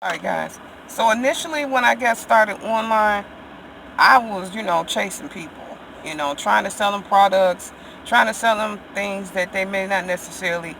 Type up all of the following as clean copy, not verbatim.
Alright guys, so initially when I got started online, I was, chasing people, trying to sell them products, trying to sell them things that they may not necessarily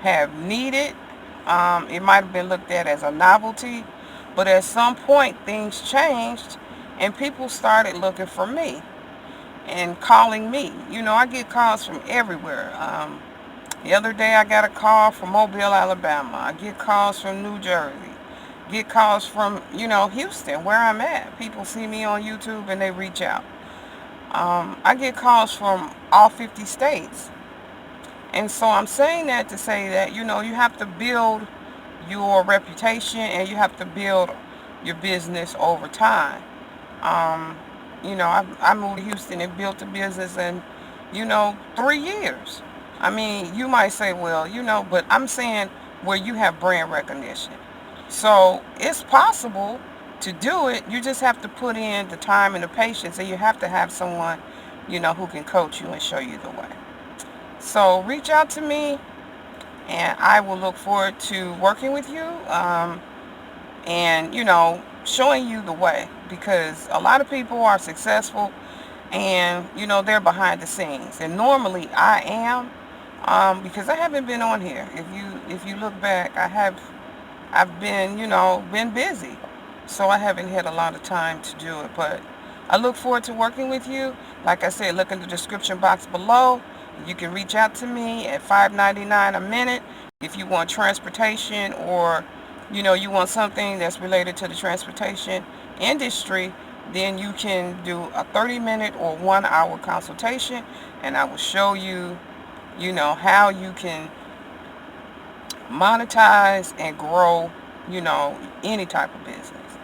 have needed. It might have been looked at as a novelty, but at some point things changed and people started looking for me and calling me. I get calls from everywhere. The other day I got a call from Mobile, Alabama. I get calls from New Jersey. Get calls from, Houston, where I'm at. People see me on YouTube and they reach out. I get calls from all 50 states. And so I'm saying that to say that, you have to build your reputation and you have to build your business over time. Um, I moved to Houston and built a business in, 3 years. I mean, you might say, well, but I'm saying where you have brand recognition. So it's possible to do it. You just have to put in the time and the patience, and you have to have someone, who can coach you and show you the way. So reach out to me, and I will look forward to working with you. And showing you the way, because a lot of people are successful and they're behind the scenes, and normally I am, because I haven't been on here. If you look back, I've been been busy, so I haven't had a lot of time to do it, but I look forward to working with you. Like I said, look in the description box below. You can reach out to me at $5.99 a minute if you want transportation, or you want something that's related to the transportation industry. Then you can do a 30-minute or 1-hour consultation, and I will show you how you can monetize and grow any type of business.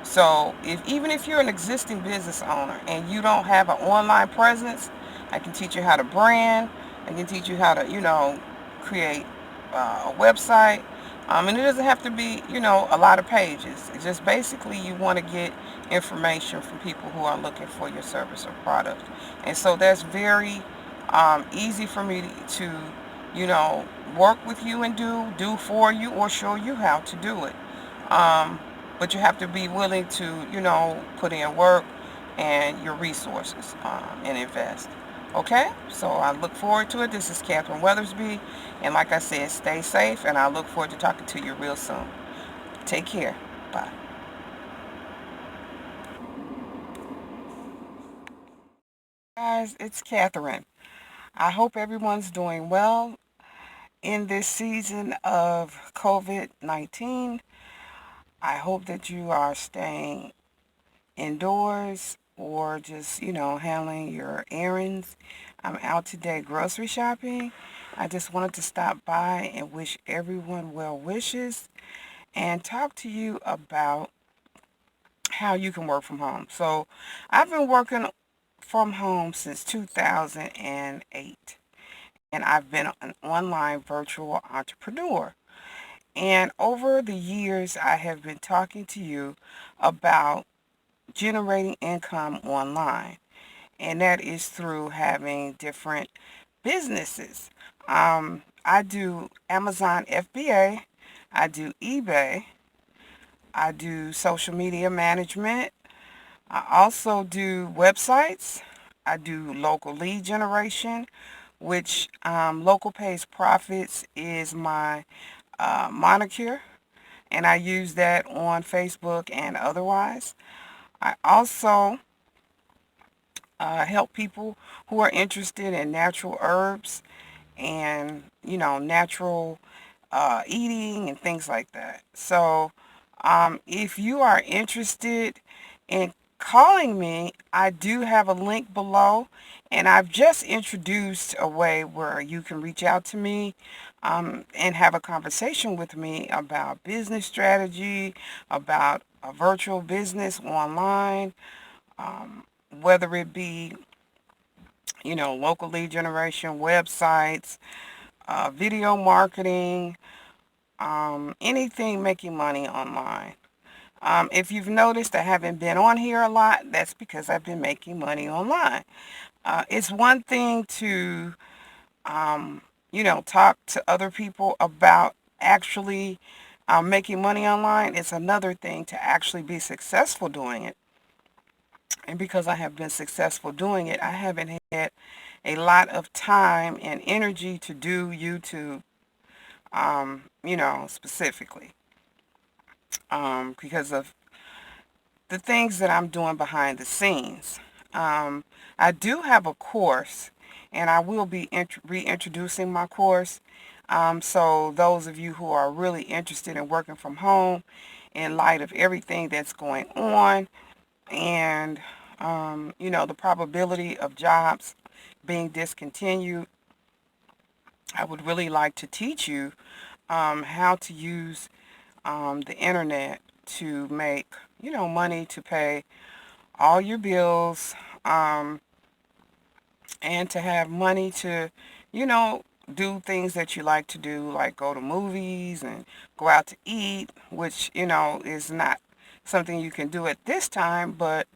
So even if you're an existing business owner and you don't have an online presence, I can teach you how to brand. I can teach you how to, create a website. And it doesn't have to be, a lot of pages. It's just basically you want to get information from people who are looking for your service or product. And so that's very easy for me to, work with you and do for you, or show you how to do it. But you have to be willing to, put in work and your resources, and invest. Okay, so I look forward to it. This is Catherine Weathersby, and like I said, stay safe, and I look forward to talking to you real soon. Take care. Bye. Guys, it's Catherine. I hope everyone's doing well in this season of COVID-19. I hope that you are staying indoors or just, handling your errands. I'm out today grocery shopping. I just wanted to stop by and wish everyone well wishes and talk to you about how you can work from home. So I've been working from home since 2008, and I've been an online virtual entrepreneur. And over the years, I have been talking to you about generating income online, and that is through having different businesses. I do Amazon FBA, I do eBay, I do social media management, I also do websites, I do local lead generation, which Local Pays Profits is my moniker, and I use that on Facebook and otherwise. I also help people who are interested in natural herbs and, natural eating and things like that. So if you are interested in calling me, I do have a link below, and I've just introduced a way where you can reach out to me and have a conversation with me about business strategy, about a virtual business online, um, whether it be, local lead generation, websites, video marketing, anything making money online. If you've noticed I haven't been on here a lot, that's because I've been making money online. It's one thing to, talk to other people about actually Making money online, it's another thing to actually be successful doing it. And because I have been successful doing it, I haven't had a lot of time and energy to do YouTube, specifically, because of the things that I'm doing behind the scenes. I do have a course, and I will be reintroducing my course. So those of you who are really interested in working from home in light of everything that's going on, and the probability of jobs being discontinued, I would really like to teach you how to use the internet to make money to pay all your bills, and to have money to you know do things that you like to do, like go to movies and go out to eat, which is not something you can do at this time, but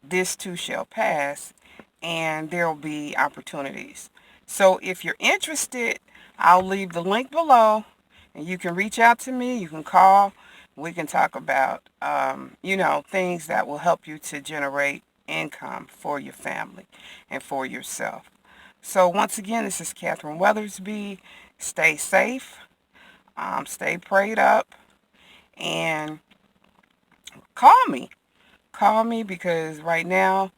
this too shall pass, and there will be opportunities. So if you're interested, I'll leave the link below, and you can reach out to me. You can call. We can talk about, things that will help you to generate income for your family and for yourself. So once again, this is Catherine Weathersby. Stay safe, stay prayed up, and call me. Call me because right now,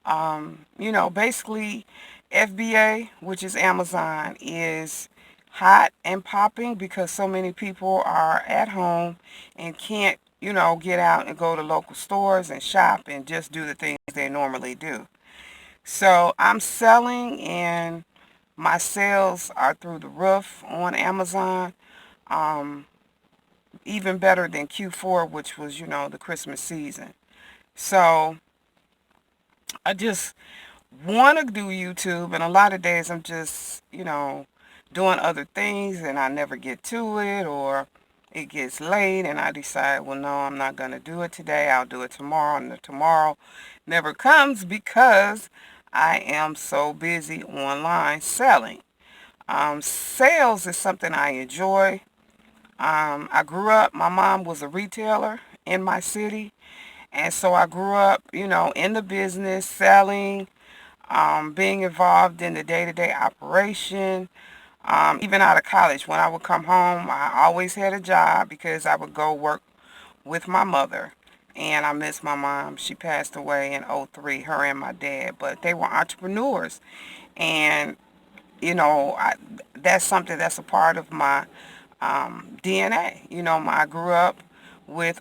basically FBA, which is Amazon, is hot and popping because so many people are at home and can't, get out and go to local stores and shop and just do the things they normally do. So I'm selling, and my sales are through the roof on Amazon, um, even better than Q4, which was, the Christmas season. So I just want to do YouTube, and a lot of days I'm just, doing other things and I never get to it, or it gets late and I decide, well, no, I'm not going to do it today. I'll do it tomorrow, and the tomorrow never comes because I am so busy online selling. Sales is something I enjoy. I grew up, my mom was a retailer in my city, and so I grew up, in the business, selling, being involved in the day-to-day operation. Even out of college, when I would come home, I always had a job because I would go work with my mother. And I miss my mom. She passed away in '03, her and my dad, but they were entrepreneurs. And, that's something that's a part of my DNA. I grew up with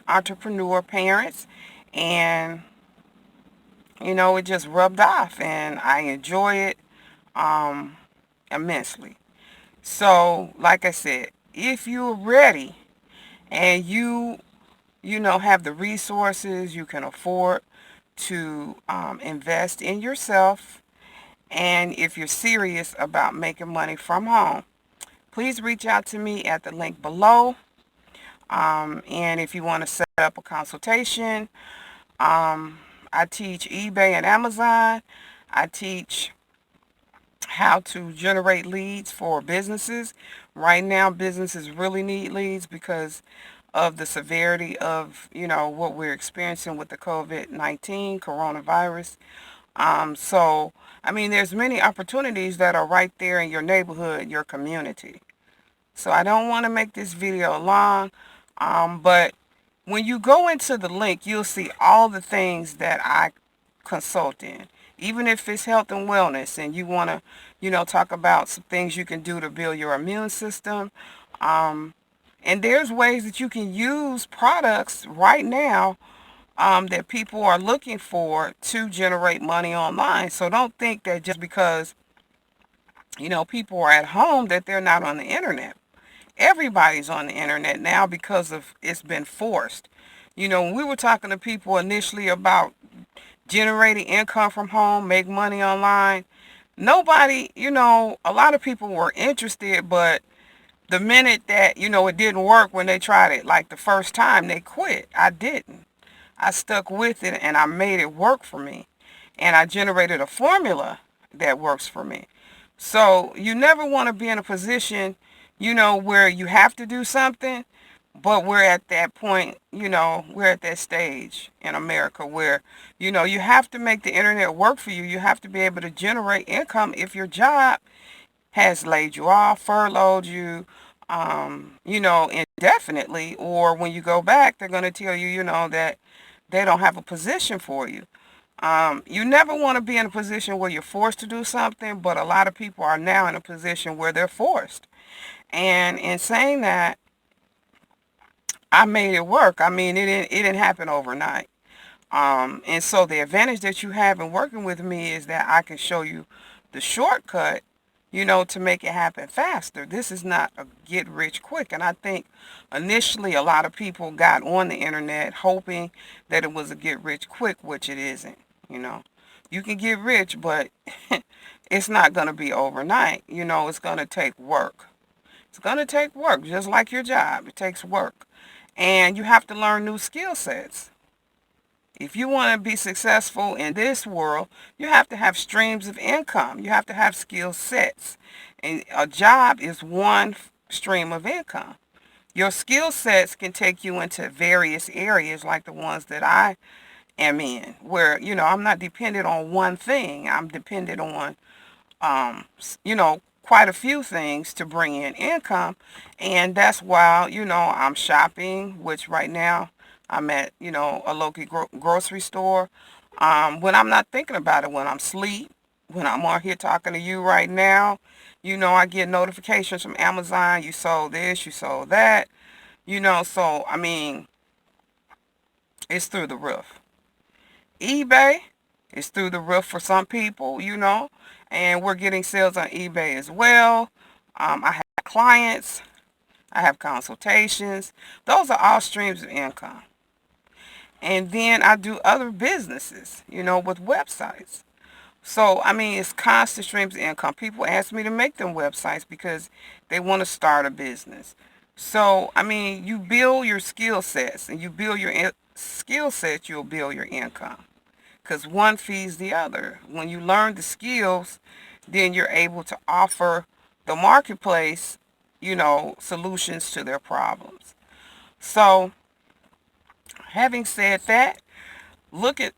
entrepreneur parents, and it just rubbed off, and I enjoy it immensely. So, like I said, if you're ready and you have the resources, you can afford to invest in yourself, and if you're serious about making money from home, please reach out to me at the link below. And if you want to set up a consultation, I teach eBay and Amazon. I teach how to generate leads for businesses. Right now, businesses really need leads because of the severity of, what we're experiencing with the COVID-19 coronavirus. So, I mean, there's many opportunities that are right there in your neighborhood, your community. So I don't want to make this video long, but when you go into the link, you'll see all the things that I consult in. Even if it's health and wellness and you want to, talk about some things you can do to build your immune system. And there's ways that you can use products right now that people are looking for to generate money online. So don't think that just because, people are at home that they're not on the internet. Everybody's on the internet now because of it's been forced. When we were talking to people initially about generating income from home, make money online, nobody, a lot of people were interested, but the minute that, it didn't work when they tried it, like the first time, they quit. I didn't. I stuck with it and I made it work for me. And I generated a formula that works for me. So you never want to be in a position, where you have to do something, but we're at that point, we're at that stage in America where, you have to make the internet work for you. You have to be able to generate income if your job has laid you off, furloughed you, indefinitely, or when you go back, they're going to tell you, that they don't have a position for you. You never want to be in a position where you're forced to do something, but a lot of people are now in a position where they're forced. And in saying that, I made it work. I mean, it didn't happen overnight. And so the advantage that you have in working with me is that I can show you the shortcut, to make it happen faster. This is not a get rich quick. And I think initially a lot of people got on the internet hoping that it was a get rich quick, which it isn't. You know, you can get rich, but it's not going to be overnight. It's going to take work. It's going to take work, just like your job. It takes work. And you have to learn new skill sets. If you want to be successful in this world, you have to have streams of income. You have to have skill sets. And a job is one stream of income. Your skill sets can take you into various areas like the ones that I am in, where, I'm not dependent on one thing. I'm dependent on, quite a few things to bring in income. And that's why, I'm shopping, which right now I'm at, a local grocery store. When I'm not thinking about it, when I'm asleep, when I'm on here talking to you right now, I get notifications from Amazon. You sold this, you sold that, so, I mean, it's through the roof. eBay is through the roof for some people, and we're getting sales on eBay as well. I have clients. I have consultations. Those are all streams of income. And then I do other businesses, with websites. So, I mean, it's constant streams of income. People ask me to make them websites because they want to start a business. So, I mean, you build your skill sets, and you build your skill sets, you'll build your income. Because one feeds the other. When you learn the skills, then you're able to offer the marketplace, solutions to their problems. So, having said that, look at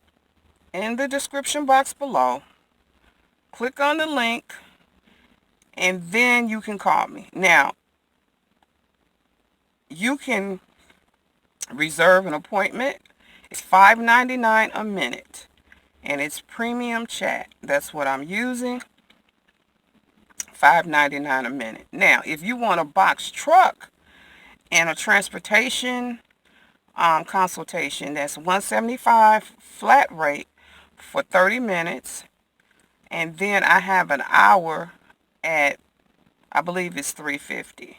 in the description box below, click on the link, and then you can call me. Now, you can reserve an appointment. It's $5.99 a minute, and it's premium chat. That's what I'm using. $5.99 a minute. Now, if you want a box truck and a transportation consultation, that's $175 flat rate for 30 minutes. And then I have an hour at, I believe it's $350.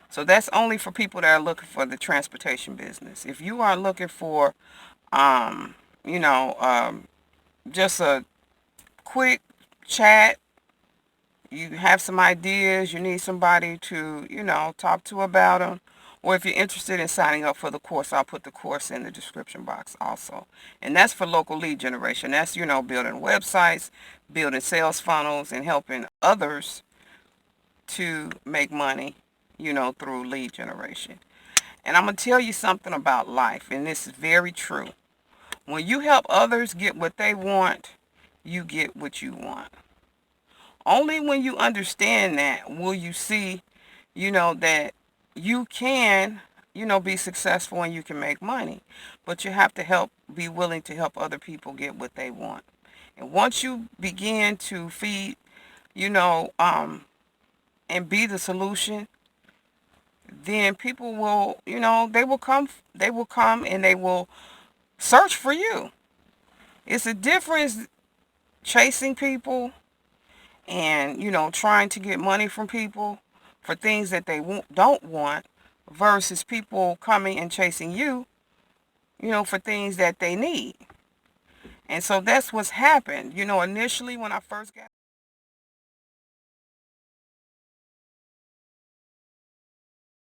So that's only for people that are looking for the transportation business. If you are looking for, you know, just a quick chat, you have some ideas, you need somebody to, talk to about them, or if you're interested in signing up for the course, I'll put the course in the description box also. And that's for local lead generation. That's, building websites, building sales funnels, and helping others to make money, through lead generation. And I'm going to tell you something about life, and this is very true. When you help others get what they want, you get what you want. Only when you understand that will you see, that you can, be successful and you can make money. But you have to be willing to help other people get what they want. And once you begin to feed, and be the solution, then people will, they will come and they will search for you. It's a difference chasing people and, trying to get money from people for things that they don't want versus people coming and chasing you, for things that they need. And so that's what's happened. Initially when I first got